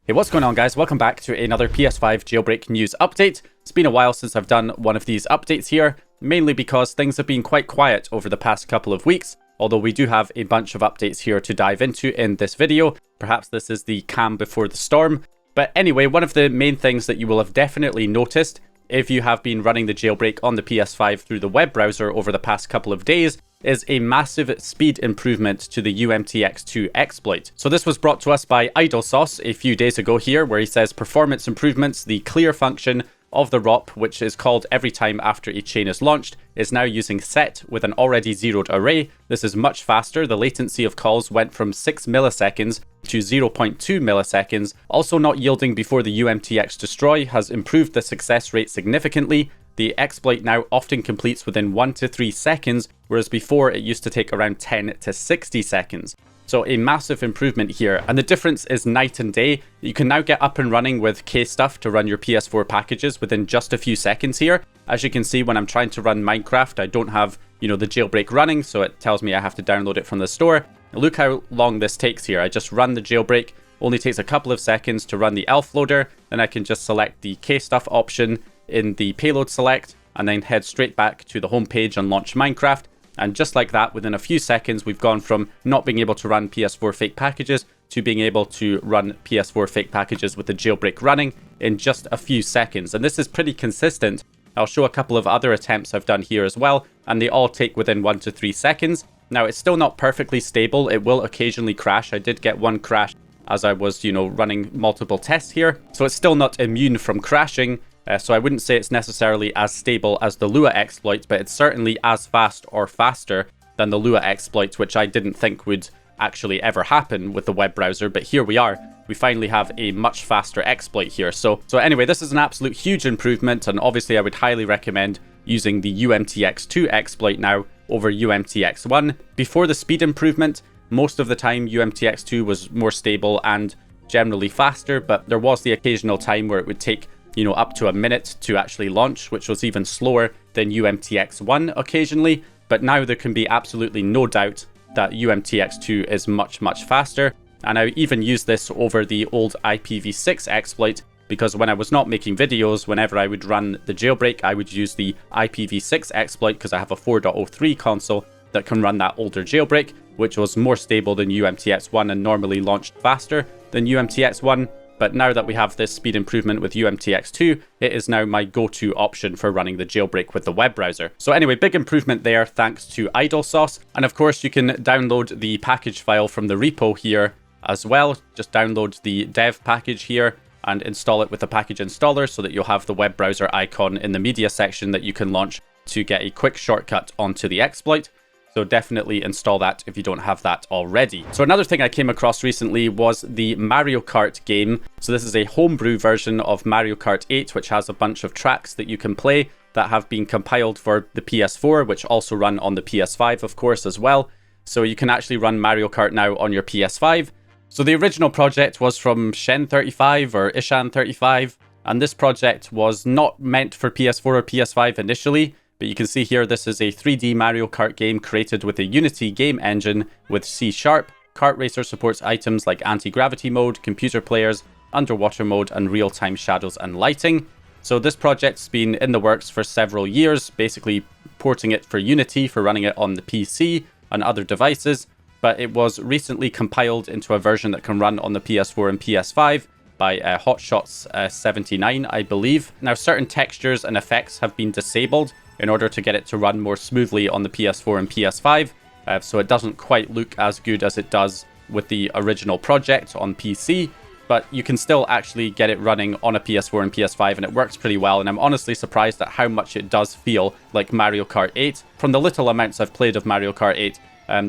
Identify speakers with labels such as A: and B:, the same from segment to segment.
A: Hey, what's going on guys? Welcome back to another PS5 Jailbreak news update. It's been a while since I've done one of these updates here, mainly because things have been quite quiet over the past couple of weeks, although we do have a bunch of updates here to dive into in this video. Perhaps this is the calm before the storm. But anyway, one of the main things that you will have definitely noticed if you have been running the jailbreak on the PS5 through the web browser over the past couple of days is a massive speed improvement to the UMTX2 exploit. So this was brought to us by IdleSauce a few days ago here, where he says performance improvements, the clear function of the ROP, which is called every time after a chain is launched, is now using set with an already zeroed array. This is much faster. The latency of calls went from 6 milliseconds to 0.2 milliseconds. Also not yielding before the UMTX destroy has improved the success rate significantly. The exploit now often completes within 1 to 3 seconds, whereas before it used to take around 10 to 60 seconds. So a massive improvement here, and the difference is night and day. You can now get up and running with K-Stuff to run your PS4 packages within just a few seconds here. As you can see, when I'm trying to run Minecraft, I don't have, the jailbreak running, so it tells me I have to download it from the store. Look how long this takes here. I just run the jailbreak, only takes a couple of seconds to run the elf loader, then I can just select the K-Stuff option in the payload select, and then head straight back to the home page and launch Minecraft. And just like that, within a few seconds, we've gone from not being able to run PS4 fake packages to being able to run PS4 fake packages with the jailbreak running in just a few seconds. And this is pretty consistent. I'll show a couple of other attempts I've done here as well, and they all take within 1 to 3 seconds. Now, it's still not perfectly stable. It will occasionally crash. I did get one crash as I was, running multiple tests here. So it's still not immune from crashing. So I wouldn't say it's necessarily as stable as the Lua exploit, but it's certainly as fast or faster than the Lua exploit, which I didn't think would actually ever happen with the web browser. But here we are. We finally have a much faster exploit here. So anyway, this is an absolute huge improvement, and obviously I would highly recommend using the UMTX2 exploit now over UMTX1. Before the speed improvement, most of the time UMTX2 was more stable and generally faster, but there was the occasional time where it would take up to a minute to actually launch, which was even slower than UMTX1 occasionally. But now there can be absolutely no doubt that UMTX2 is much, much faster. And I even use this over the old IPv6 exploit, because when I was not making videos, whenever I would run the jailbreak, I would use the IPv6 exploit because I have a 4.03 console that can run that older jailbreak, which was more stable than UMTX1 and normally launched faster than UMTX1. But now that we have this speed improvement with UMTX2, it is now my go-to option for running the jailbreak with the web browser. So anyway, big improvement there thanks to IdleSauce. And of course, you can download the package file from the repo here as well. Just download the dev package here and install it with the package installer so that you'll have the web browser icon in the media section that you can launch to get a quick shortcut onto the exploit. So definitely install that if you don't have that already. So another thing I came across recently was the Mario Kart game. So this is a homebrew version of Mario Kart 8, which has a bunch of tracks that you can play that have been compiled for the PS4, which also run on the PS5, of course, as well. So you can actually run Mario Kart now on your PS5. So the original project was from Shen35 or Ishan35, and this project was not meant for PS4 or PS5 initially. But you can see here, this is a 3D Mario Kart game created with a Unity game engine with C#. Kart Racer supports items like anti-gravity mode, computer players, underwater mode, and real-time shadows and lighting. So this project's been in the works for several years, basically porting it for Unity for running it on the PC and other devices. But it was recently compiled into a version that can run on the PS4 and PS5 by Hotshots79, I believe. Now, certain textures and effects have been disabled in order to get it to run more smoothly on the PS4 and PS5, so it doesn't quite look as good as it does with the original project on PC, but you can still actually get it running on a PS4 and PS5, and it works pretty well, and I'm honestly surprised at how much it does feel like Mario Kart 8. From the little amounts I've played of Mario Kart 8,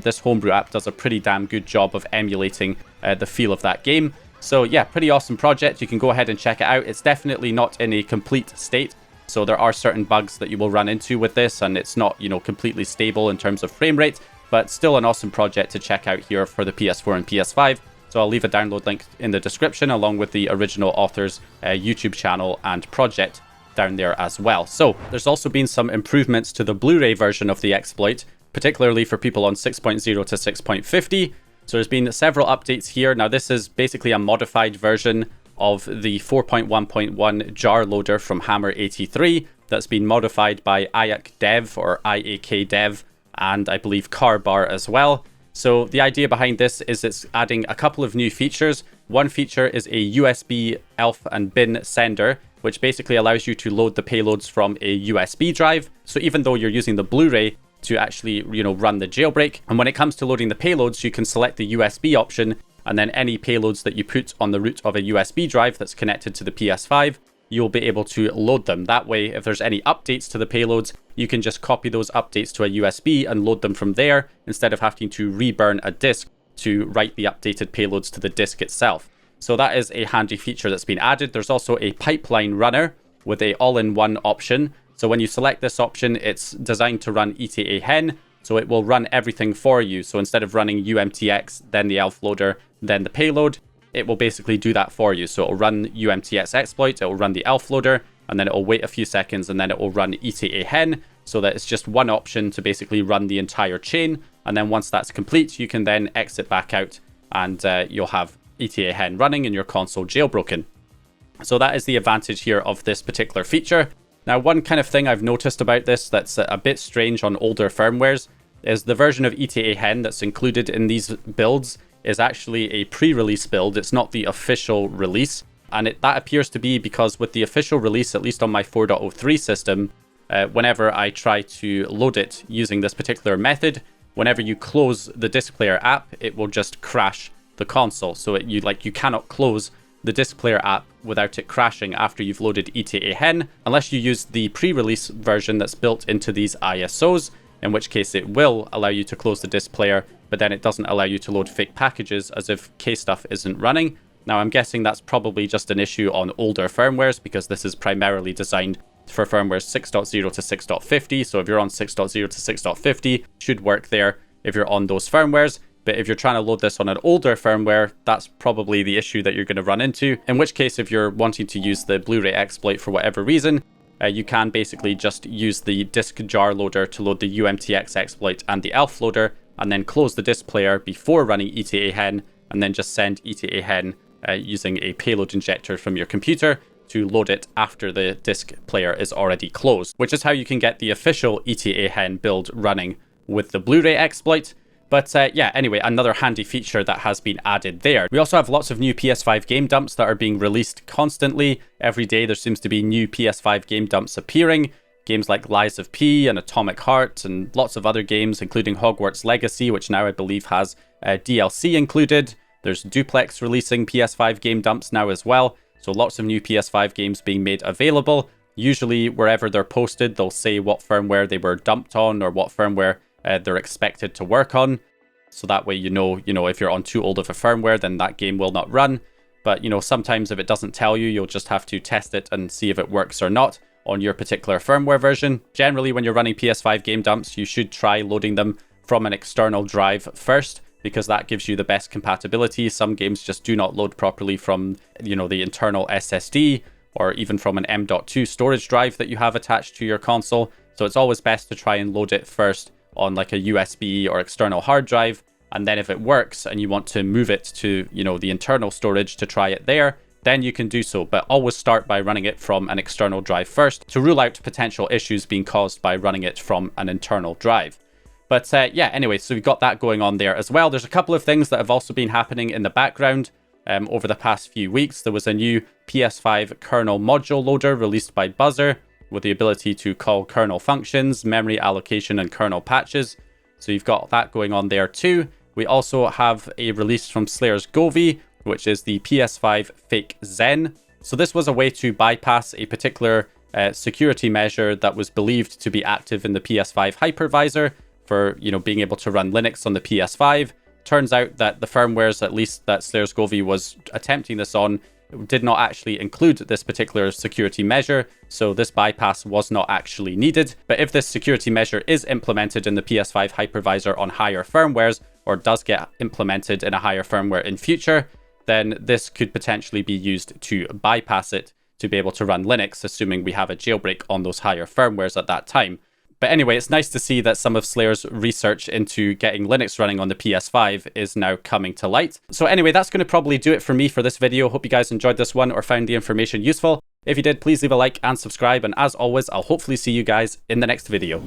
A: this homebrew app does a pretty damn good job of emulating the feel of that game. So yeah, pretty awesome project. You can go ahead and check it out. It's definitely not in a complete state, so there are certain bugs that you will run into with this, and it's not, completely stable in terms of frame rate, but still an awesome project to check out here for the PS4 and PS5. So I'll leave a download link in the description along with the original author's YouTube channel and project down there as well. So there's also been some improvements to the Blu-ray version of the exploit, particularly for people on 6.0 to 6.50. So there's been several updates here. Now this is basically a modified version of the 4.1.1 jar loader from Hammer 83 that's been modified by IAK Dev or IAK Dev, and I believe Carbar as well. So the idea behind this is it's adding a couple of new features. One feature is a USB ELF and bin sender, which basically allows you to load the payloads from a USB drive. So even though you're using the Blu-ray to actually, run the jailbreak, and when it comes to loading the payloads, you can select the USB option, and then any payloads that you put on the root of a USB drive that's connected to the PS5, you'll be able to load them. That way, if there's any updates to the payloads, you can just copy those updates to a USB and load them from there, instead of having to reburn a disk to write the updated payloads to the disk itself. So that is a handy feature that's been added. There's also a pipeline runner with a all-in-one option. So when you select this option, it's designed to run ETA hen, so it will run everything for you. So instead of running UMTX, then the ELF loader, then the payload, it will basically do that for you. So it'll run UMTX exploit, it'll run the ELF loader, and then it'll wait a few seconds, and then it will run ETA hen, so that it's just one option to basically run the entire chain. And then once that's complete, you can then exit back out, and you'll have ETA hen running and your console jailbroken. So that is the advantage here of this particular feature. Now, one kind of thing I've noticed about this that's a bit strange on older firmwares is the version of ETA hen that's included in these builds is actually a pre-release build. It's not the official release. And that appears to be because with the official release, at least on my 4.03 system, whenever I try to load it using this particular method, whenever you close the disc player app, it will just crash the console. So you cannot close the disc player app without it crashing after you've loaded ETA hen, unless you use the pre-release version that's built into these ISOs, in which case it will allow you to close the disc player, but then it doesn't allow you to load fake packages as if K-Stuff isn't running. Now, I'm guessing that's probably just an issue on older firmwares, because this is primarily designed for firmware 6.0 to 6.50. So if you're on 6.0 to 6.50, it should work there if you're on those firmwares. But if you're trying to load this on an older firmware, that's probably the issue that you're going to run into. In which case, if you're wanting to use the Blu-ray exploit for whatever reason, you can basically just use the disk jar loader to load the UMTX exploit and the ELF loader, and then close the disk player before running ETA hen, and then just send ETA hen using a payload injector from your computer to load it after the disk player is already closed, which is how you can get the official ETA hen build running with the Blu-ray exploit. But yeah, anyway, another handy feature that has been added there. We also have lots of new PS5 game dumps that are being released constantly. Every day there seems to be new PS5 game dumps appearing. Games like Lies of P and Atomic Heart and lots of other games, including Hogwarts Legacy, which now I believe has DLC included. There's Duplex releasing PS5 game dumps now as well. So lots of new PS5 games being made available. Usually wherever they're posted, they'll say what firmware they were dumped on or what firmware they're expected to work on. So that way, you know, if you're on too old of a firmware, then that game will not run. But, sometimes if it doesn't tell you, you'll just have to test it and see if it works or not on your particular firmware version. Generally, when you're running PS5 game dumps, you should try loading them from an external drive first, because that gives you the best compatibility. Some games just do not load properly from, the internal SSD or even from an M.2 storage drive that you have attached to your console. So it's always best to try and load it first on like a USB or external hard drive. And then if it works and you want to move it to, the internal storage to try it there, then you can do so. But always start by running it from an external drive first to rule out potential issues being caused by running it from an internal drive. But yeah, anyway, so we've got that going on there as well. There's a couple of things that have also been happening in the background over the past few weeks. There was a new PS5 kernel module loader released by Buzzer with the ability to call kernel functions, memory allocation, and kernel patches. So you've got that going on there too. We also have a release from Slayer's Govy, which is the PS5 Fake Zen. So this was a way to bypass a particular security measure that was believed to be active in the PS5 hypervisor for, being able to run Linux on the PS5. Turns out that the firmwares, at least that Slayer's Govy was attempting this on, did not actually include this particular security measure, so this bypass was not actually needed. But if this security measure is implemented in the PS5 hypervisor on higher firmwares, or does get implemented in a higher firmware in future, then this could potentially be used to bypass it to be able to run Linux, assuming we have a jailbreak on those higher firmwares at that time. But anyway, it's nice to see that some of Slayer's research into getting Linux running on the PS5 is now coming to light. So anyway, that's going to probably do it for me for this video. Hope you guys enjoyed this one or found the information useful. If you did, please leave a like and subscribe. And as always, I'll hopefully see you guys in the next video.